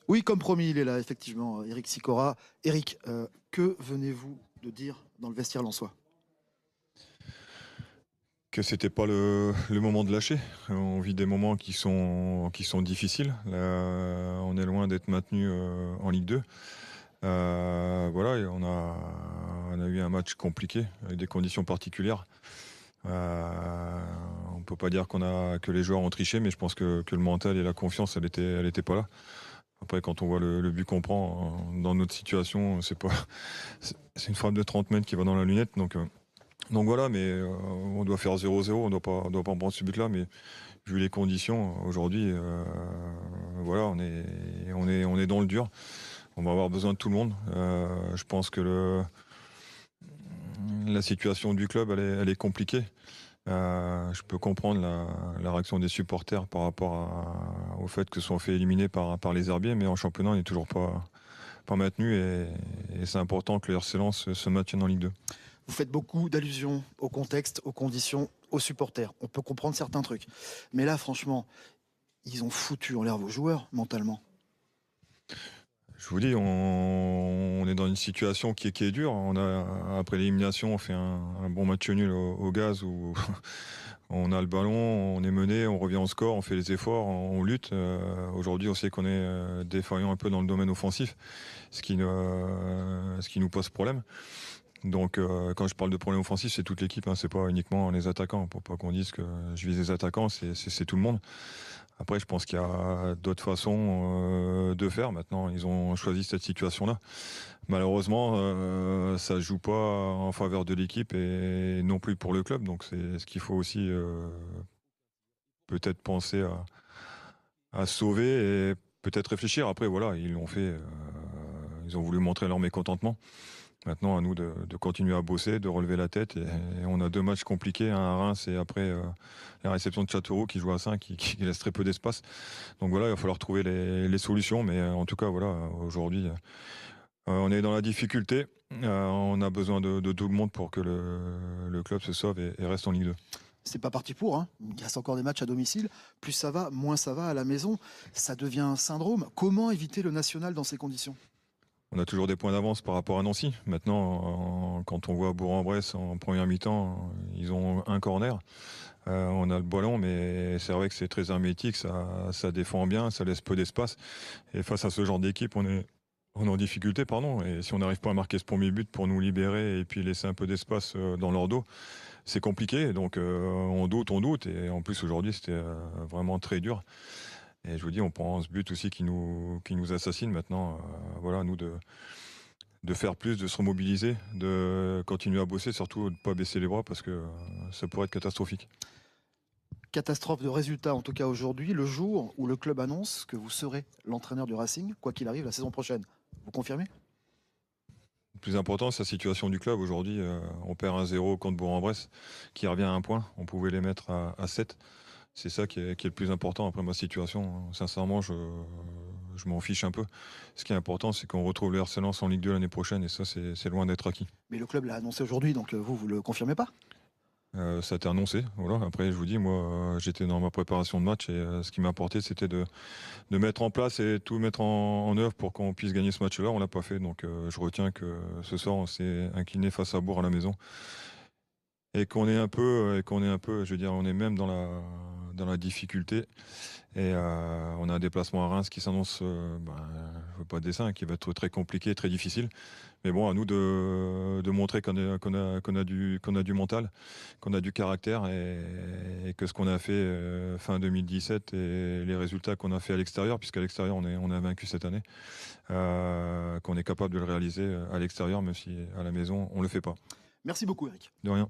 Oui, comme promis, il est là, effectivement, Eric Sicora. Eric, que venez-vous de dire dans le vestiaire lensois? Que c'était pas le moment de lâcher. On vit des moments qui sont difficiles. Là, on est loin d'être maintenu en Ligue 2. Voilà, et on a eu un match compliqué avec des conditions particulières. On peut pas dire que les joueurs ont triché, mais je pense que le mental et la confiance, elle était pas là. Après, quand on voit le but qu'on prend dans notre situation, c'est une frappe de 30 mètres qui va dans la lunette. Donc voilà, mais on doit faire 0-0, on doit pas en prendre ce but-là, mais vu les conditions aujourd'hui, voilà, on est dans le dur. On va avoir besoin de tout le monde. Je pense que la situation du club, elle est compliquée. Je peux comprendre la réaction des supporters par rapport au fait que soit fait éliminer par les Herbiers, mais en championnat, on n'est toujours pas maintenu et c'est important que le RC Lens se maintienne en Ligue 2. Vous faites beaucoup d'allusions au contexte, aux conditions, aux supporters. On peut comprendre certains trucs. Mais là, franchement, ils ont foutu en l'air vos joueurs, mentalement. Je vous dis, on est dans une situation qui est dure. Après l'élimination, on fait un bon match nul au Gaz où on a le ballon, on est mené, on revient au score, on fait les efforts, on lutte. Aujourd'hui, on sait qu'on est défaillant un peu dans le domaine offensif, ce qui nous pose problème. Donc, quand je parle de problème offensif, c'est toute l'équipe, hein, c'est pas uniquement les attaquants. Pour pas qu'on dise que je vise les attaquants, c'est tout le monde. Après, je pense qu'il y a d'autres façons de faire. Maintenant, ils ont choisi cette situation-là. Malheureusement, ça joue pas en faveur de l'équipe et non plus pour le club. Donc, c'est ce qu'il faut aussi peut-être penser à sauver et peut-être réfléchir. Après, voilà, ils l'ont fait. Ils ont voulu montrer leur mécontentement. Maintenant, à nous de continuer à bosser, de relever la tête. Et on a 2 matchs compliqués, un à Reims et après la réception de Châteauroux qui joue à 5, qui laisse très peu d'espace. Donc voilà, il va falloir trouver les solutions. Mais en tout cas, voilà, aujourd'hui, on est dans la difficulté. On a besoin de tout le monde pour que le club se sauve et reste en Ligue 2. C'est pas parti pour, hein. Il reste encore des matchs à domicile. Plus ça va, moins ça va à la maison. Ça devient un syndrome. Comment éviter le national dans ces conditions? On a toujours des points d'avance par rapport à Nancy. Maintenant, quand on voit Bourg-en-Bresse en première mi-temps, ils ont un corner. On a le ballon, mais c'est vrai que c'est très hermétique, ça défend bien, ça laisse peu d'espace. Et face à ce genre d'équipe, on est en difficulté, pardon. Et si on n'arrive pas à marquer ce premier but pour nous libérer et puis laisser un peu d'espace dans leur dos, c'est compliqué. Donc on doute. Et en plus aujourd'hui, c'était vraiment très dur. Et je vous dis, on prend ce but aussi qui nous assassine maintenant. Voilà, à nous de faire plus, de se remobiliser, de continuer à bosser, surtout de ne pas baisser les bras parce que ça pourrait être catastrophique. Catastrophe de résultat, en tout cas aujourd'hui, le jour où le club annonce que vous serez l'entraîneur du Racing, quoi qu'il arrive, la saison prochaine. Vous confirmez? Le plus important, c'est la situation du club. Aujourd'hui, on perd 1-0 contre Bourg-en-Bresse, qui revient à un point. On pouvait les mettre à 7. C'est ça qui est le plus important. Après ma situation, sincèrement, je m'en fiche un peu. Ce qui est important, c'est qu'on retrouve le RC Lens en Ligue 2 l'année prochaine, et ça, c'est loin d'être acquis. Mais le club l'a annoncé aujourd'hui, donc vous le confirmez pas? Ça a été annoncé, voilà. Après, je vous dis, moi, j'étais dans ma préparation de match et ce qui m'a importé, c'était de mettre en place et tout mettre en œuvre pour qu'on puisse gagner ce match-là. On l'a pas fait, donc je retiens que ce soir, on s'est incliné face à Bourg à la maison et qu'on est un peu, je veux dire, on est même dans la difficulté. Et on a un déplacement à Reims qui s'annonce, je veux pas de dessin, qui va être très compliqué, très difficile. Mais bon, à nous de montrer qu'on a du mental, qu'on a du caractère et que ce qu'on a fait fin 2017 et les résultats qu'on a fait à l'extérieur, puisqu'à l'extérieur on a vaincu cette année, qu'on est capable de le réaliser à l'extérieur, même si à la maison on le fait pas. Merci beaucoup, Eric. De rien.